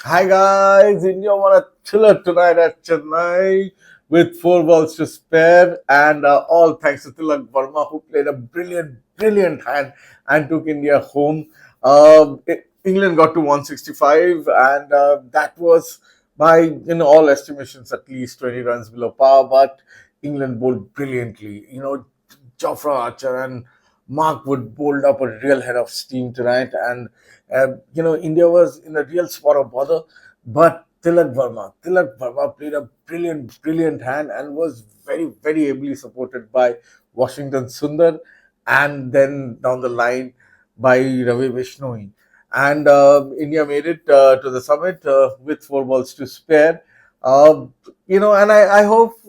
Hi guys, India won a thriller tonight at Chennai with 4 balls to spare, and all thanks to Tilak Verma, who played a brilliant hand and took India home. England got to 165, and that was by in all estimations at least 20 runs below par. But England bowled brilliantly. Jofra Archer and Mark Wood bowled up a real head of steam tonight, and India was in a real spot of bother. But Tilak Verma played a brilliant hand and was very ably supported by Washington Sundar, and then down the line by Ravi Bishnoi. And India made it to the summit with 4 balls to spare. And I hope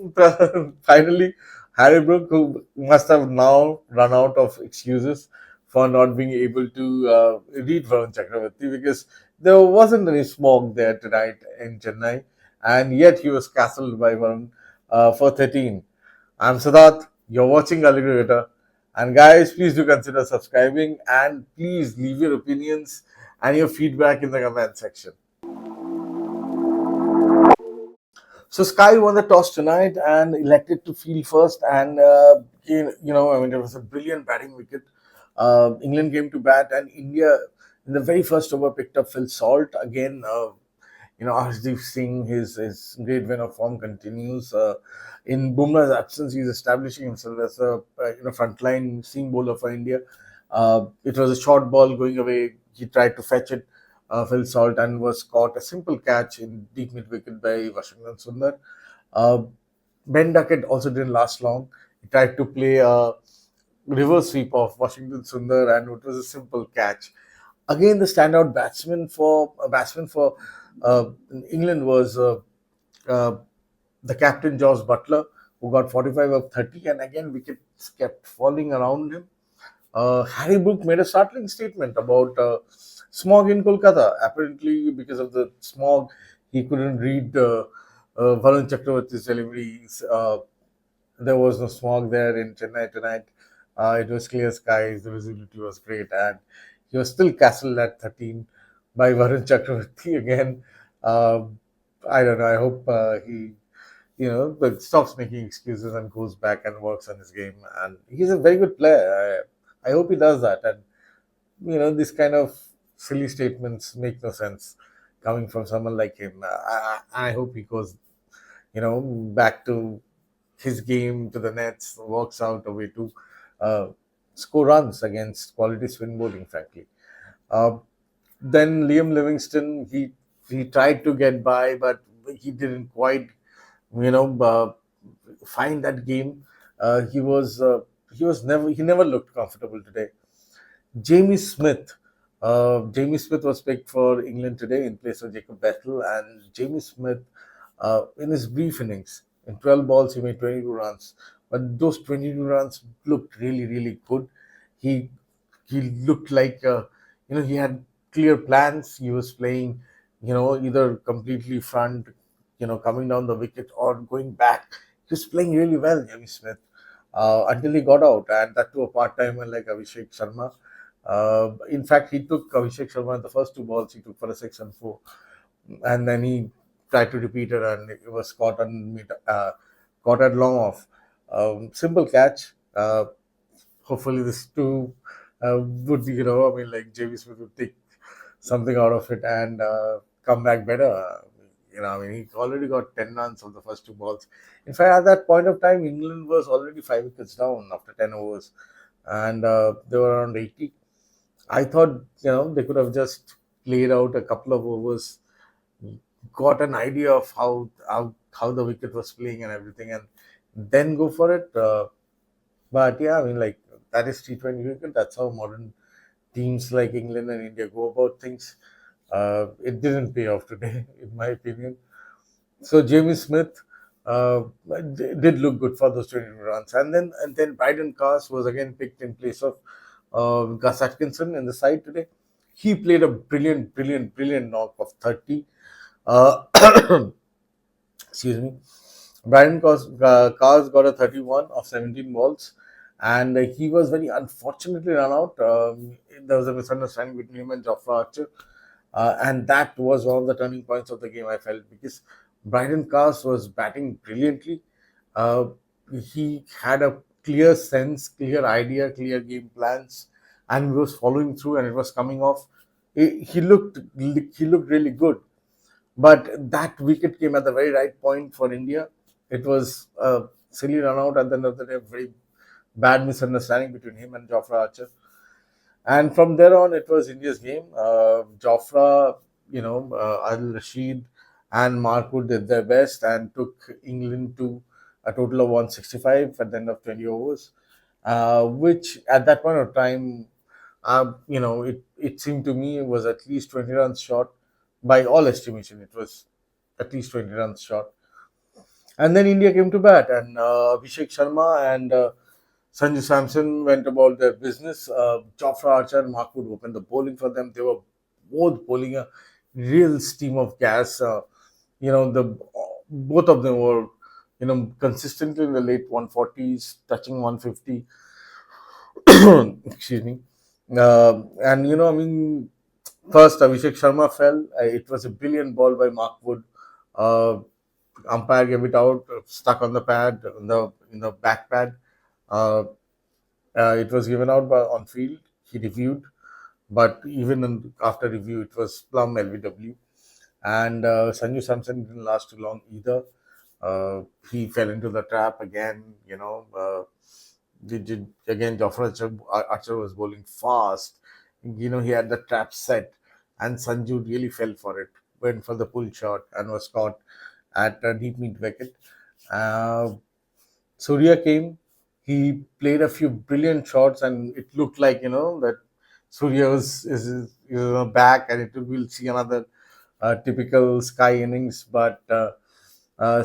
finally Harry Brook, who must have now run out of excuses for not being able to read Varun Chakravarti, because there wasn't any smog there tonight in Chennai, and yet he was castled by Varun for 13. I'm Siddharth, you're watching Gully Cricketer, and guys, please do consider subscribing and please leave your opinions and your feedback in the comment section. So Sky won the toss tonight and elected to field first, and it was a brilliant batting wicket. England came to bat, and India in the very first over picked up Phil Salt again. Arshdeep Singh, his great vein of form continues. In Bumrah's absence, he's establishing himself as a frontline seam bowler for India. It was a short ball going away. He tried to fetch it, Phil Salt, and was caught a simple catch in deep mid wicket by Washington Sundar. Uh, Ben Duckett also didn't last long. He tried to play a reverse sweep of Washington Sundar, and it was a simple catch. Again, the standout batsman for England was uh, the captain George Butler, who got 45 of 30, and again wickets kept falling around him. Harry Brook made a startling statement about smog in Kolkata. Apparently, because of the smog, he couldn't read Varun Chakravarti's deliveries. There was no smog there in Chennai tonight. It was clear skies, the visibility was great, and he was still castled at 13 by Varun Chakravarti again. Um, I don't know. I hope he, but stops making excuses and goes back and works on his game. And he's a very good player. I hope he does that. And this kind of silly statements make no sense coming from someone like him. I hope he goes, back to his game, to the nets, works out a way to uh, score runs against quality spin bowling, frankly. Uh, then Liam Livingston, he tried to get by, but he didn't quite, find that game. He never looked comfortable today. Jamie Smith. Jamie Smith was picked for England today in place of Jacob Bettel, and Jamie Smith, in his brief innings, in 12 balls, he made 22 runs. But those 22 runs looked really good. He he looked like he had clear plans. He was playing, either completely front, coming down the wicket or going back. He was playing really well, Jamie Smith, until he got out, and that to a part timer like Abhishek Sharma. In fact, he took Abhishek Sharma in the first 2 balls. He took for a 6 and 4, and then he tried to repeat it, and it was caught at long off. Simple catch. Hopefully, this too would be, like Jamie Smith would take something out of it and come back better. He already got 10 runs on the first 2 balls. In fact, at that point of time, England was already 5 wickets down after 10 overs, and they were around 80. I thought, they could have just played out a couple of overs, got an idea of how the wicket was playing and everything, and then go for it. But yeah, like that is T20 cricket. That's how modern teams like England and India go about things. It didn't pay off today, in my opinion. So Jamie Smith uh, did look good for those 22 runs, and then Bryden Cast was again picked in place of Gus Atkinson in the side today. He played a brilliant knock of 30. Uh, excuse me. Cars got a 31 of 17 balls, and he was very unfortunately run out. There was a misunderstanding between him and Jofra Archer, and that was one of the turning points of the game, I felt, because Bryden Cast was batting brilliantly. Uh, he had a clear sense, clear idea, clear game plans, and he was following through, and it was coming off. He looked really good, but that wicket came at the very right point for India. It was a silly run out at the end of the day, a very bad misunderstanding between him and Jofra Archer. And from there on, it was India's game. Jofra, Adil Rashid and Mark Wood did their best and took England to a total of 165 at the end of 20 overs, which at that point of time, it seemed to me it was at least 20 runs short. By all estimation, it was at least 20 runs short. And then India came to bat, and Abhishek Sharma and Sanju Samson went about their business. Jofra Archer and Mark Wood opened the bowling for them. They were both bowling a real steam of gas. The both of them were, consistently in the late 140s, touching 150. Excuse me. And I mean, first Abhishek Sharma fell. It was a brilliant ball by Mark Wood. Uh, Umpire gave it out, stuck on the pad, in the back pad. Uh, it was given out on field. He reviewed, but even after review, it was plum LBW. And Sanju Samson didn't last too long either. He fell into the trap again. Again, Jofra Archer was bowling fast. He had the trap set, and Sanju really fell for it. Went for the pull shot and was caught at a deep mid wicket. Uh, Surya came. He played a few brilliant shots, and it looked like that Surya is back, and we'll see another typical Sky innings. But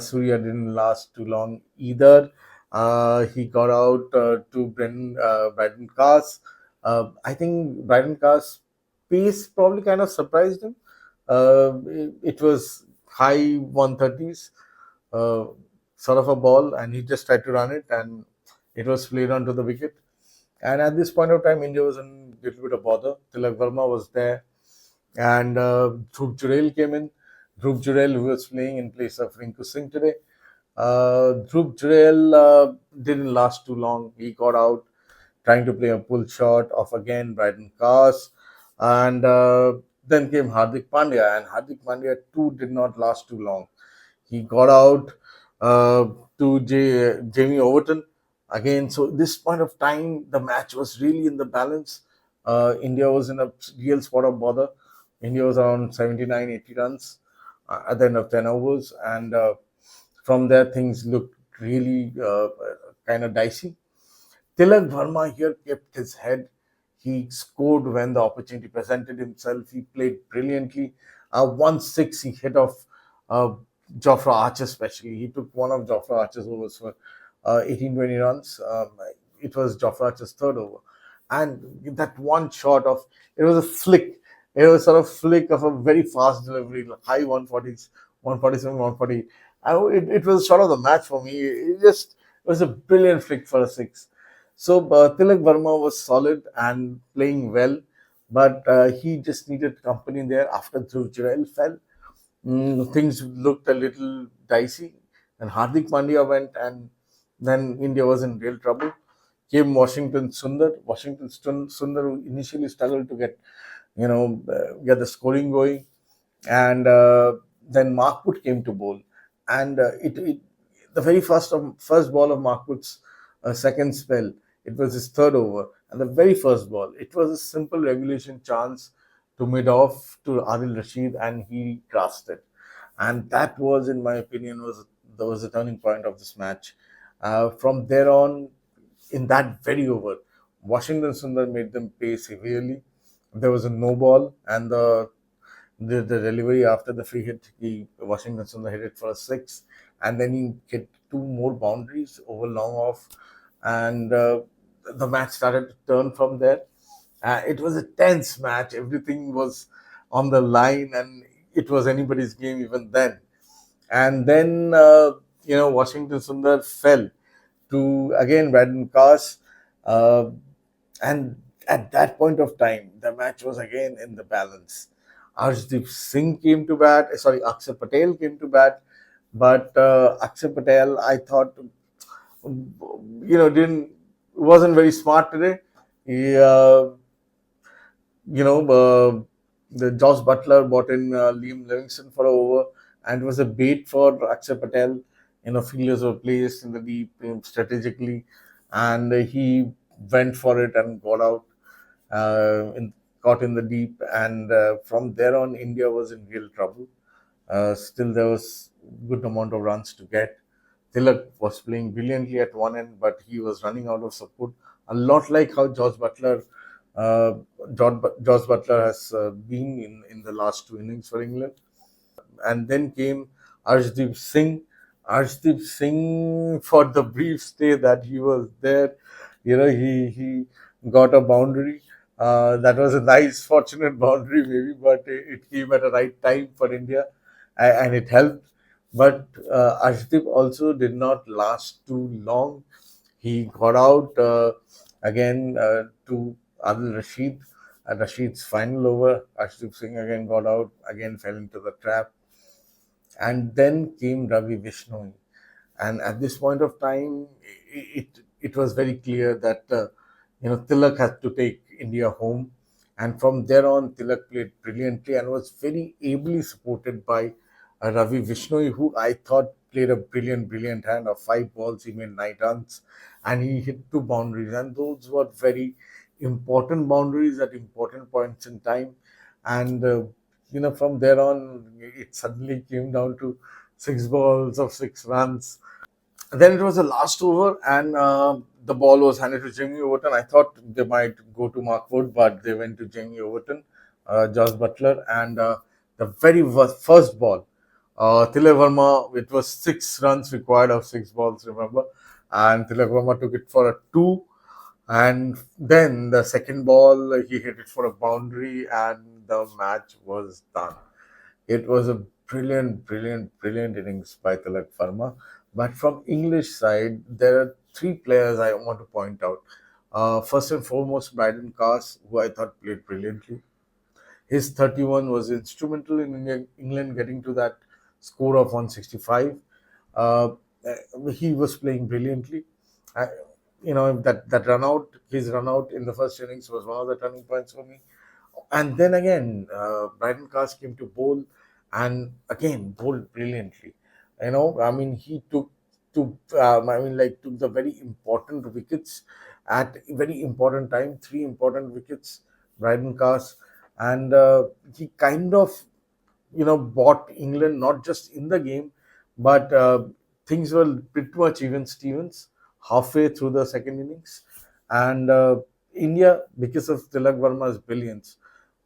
Surya didn't last too long either. He got out to Braden Cars. I think Braden Cars' pace probably kind of surprised him. It was high 130s, uh, sort of a ball, and he just tried to run it, and it was played onto the wicket. And at this point of time, India was in a little bit of bother. Tilak Verma was there, and Dhruv Jurel came in. Dhruv Jurel, who was playing in place of Rinku Singh today. Dhruv Jurel didn't last too long. He got out trying to play a pull shot of again Bryden Cars. And then came Hardik Pandya, and Hardik Pandya too did not last too long. He got out uh, to Jamie Overton again. So this point of time, the match was really in the balance. India was in a real spot of bother. India was around 79, 80 runs at the end of 10 overs. And from there, things looked really kind of dicey. Tilak Verma here kept his head. He scored when the opportunity presented himself. He played brilliantly. 1-6 he hit off uh, Jofra Archer, especially. He took one of Jofra Archer's overs for 18-20 runs. It was Jofra Archer's third over. And that one shot of it was a flick. It was sort of flick of a very fast delivery, like high 140s, 147, 140. It was sort of the match for me. It was a brilliant flick for a six. So Tilak Verma was solid and playing well, but he just needed company there after Dhruv Jurel fell. Things looked a little dicey, and Hardik Pandya went, and then India was in real trouble. Came Washington Sundar. Sundar who initially struggled to get the scoring going, and then Mark Wood came to bowl, and the very first ball of Mark Wood's second spell, it was his third over, and the very first ball, it was a simple regulation chance to mid off to Adil Rashid, and he grasped it, and that was, in my opinion, was the turning point of this match. From there on, in that very over, Washington Sundar made them pay severely. There was a no ball, and the delivery after the free hit, Washington Sundar hit it for a six, and then he hit two more boundaries over long off, and the match started to turn from there. It was a tense match. Everything was on the line, and it was anybody's game even then. And then Washington Sundar fell to again Braden Cars, uh, and at that point of time, the match was again in the balance. Arshdeep Singh came to bat. Sorry, Akshar Patel came to bat, but Akshar Patel, I thought, didn't wasn't very smart today. He, the Josh Butler brought in Liam Livingston for an over, and it was a bait for Akshar Patel. Fielders were placed in the deep strategically, and he went for it and got out, caught in the deep, and from there on, India was in real trouble. Still, there was good amount of runs to get. Tilak was playing brilliantly at one end, but he was running out of support. A lot like how uh, Josh Butler has been in the last two innings for England. And then came Arshdeep Singh. Arshdeep Singh, for the brief stay that he was there, he got a boundary. That was a nice, fortunate boundary, maybe, but it came at a right time for India, and it helped. But Arshdeep also did not last too long. He got out again to Adil Rashid. At Rashid's final over, Arshdeep Singh again got out, again fell into the trap. And then came Ravi Vishnu. And at this point of time, it was very clear that Tilak had to take India home, and from there on, Tilak played brilliantly and was very ably supported by Ravi Vishnu, who I thought played a brilliant hand. Of 5 balls, he made 9 runs, and he hit 2 boundaries, and those were very important boundaries at important points in time. And from there on, it suddenly came down to 6 balls of 6 runs. Then it was the last over, and the ball was handed to Jamie Overton. I thought they might go to Mark Wood, but they went to Jamie Overton, Josh Butler, and the very first ball, Tilak Verma, it was 6 runs required of 6 balls, remember? And Tilak Verma took it for a two. And then the second ball, he hit it for a boundary, and the match was done. It was a brilliant innings by Tilak Verma. But from English side, there are three players I want to point out. First and foremost, Brydon Cars, who I thought played brilliantly. His 31 was instrumental in England getting to that score of 165. Uh, he was playing brilliantly. Uh, that run out, his run out in the first innings was one of the turning points for me. And then again, Brydon Cars came to bowl, and again bowled brilliantly. I mean, he took the very important wickets at very important time, three important wickets, Brydon Cars, and he kind of bought England not just in the game, but things were pretty much even Stevens halfway through the second innings, and India, because of Tilak Verma's brilliance,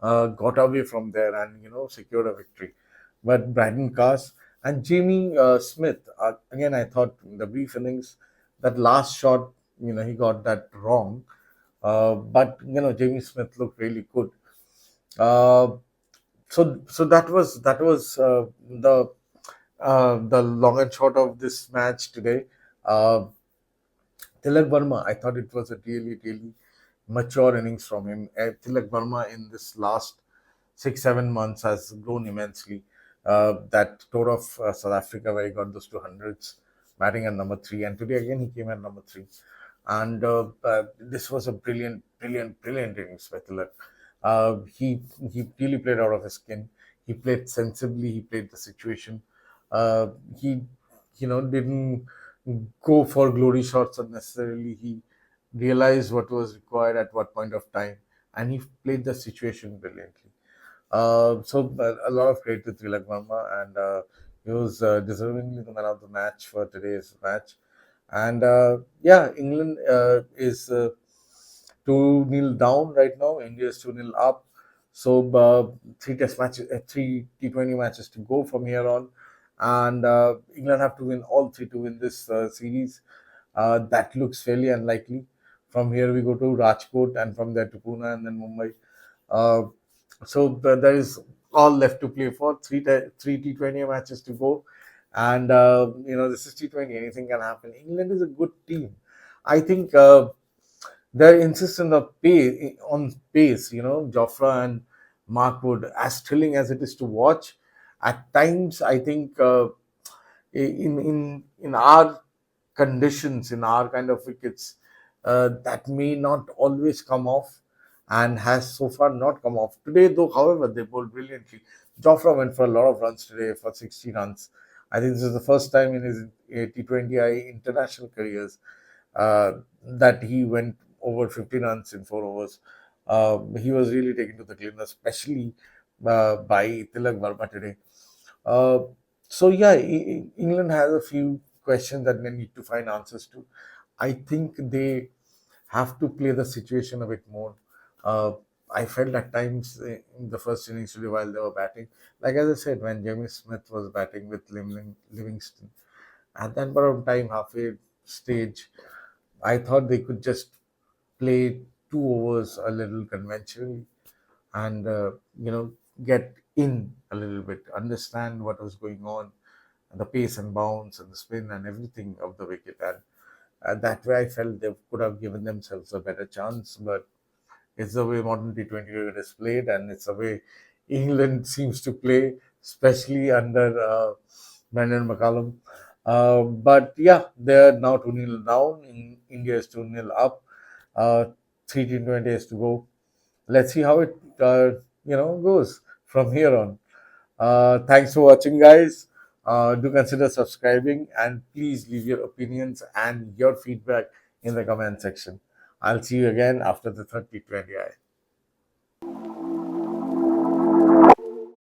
got away from there and secured a victory. But Brydon Cars and Jamie Smith, again, I thought in the brief innings, that last shot, he got that wrong. But Jamie Smith looked really good. Uh, so that was the long and short of this match today. Uh, Tilak Verma, I thought it was a really mature innings from him. Tilak Verma in this last 6 7 months has grown immensely. That tour of South Africa where he got those 200s, batting at number three, and today again he came at number three. And this was a brilliant innings by Tilak. He really played out of his skin. He played sensibly. He played the situation. He didn't go for glory shots unnecessarily. He realized what was required at what point of time, and he played the situation brilliantly. A lot of credit to Tilak Verma, and he was deservingly the man of the match for today's match. And yeah, England is 2-0 down right now. India is 2-0 up. So three test matches, three T20 matches to go from here on, and England have to win all three to win this series. That looks fairly unlikely. From here we go to Rajkot, and from there to Pune, and then Mumbai. Uh, there is all left to play for. Three T20 matches to go, and this is T20. Anything can happen. England is a good team. I think they're insistent on pace. Jofra and Mark Wood, as thrilling as it is to watch, at times I think in our conditions, in our kind of wickets, that may not always come off, and has so far not come off. Today, though, however, they bowled brilliantly. Jofra went for a lot of runs today for 60 runs. I think this is the first time in his T20I international careers uh, that he went over 50 runs in 4 overs. He was really taken to the clean, especially by Tilak Verma today. Uh, so yeah, England has a few questions that they need to find answers to. I think they have to play the situation a bit more. Uh, I felt at times in the first innings today while they were batting, like as I said, when Jamie Smith was batting with Livingston, at that point of time, halfway stage, I thought they could just play 2 overs a little conventionally and get in a little bit, understand what was going on, the pace and bounce and the spin and everything of the wicket, and that way I felt they could have given themselves a better chance. But it's the way modern T20 cricket is played, and it's the way England seems to play, especially under Brendan McCullum. But yeah, they're now 2-0 down. India is 2-0 up. Uh, 3 T20 is to go. Let's see how it goes from here on. Thanks for watching, guys. Do consider subscribing, and please leave your opinions and your feedback in the comment section. I'll see you again after the 30 20.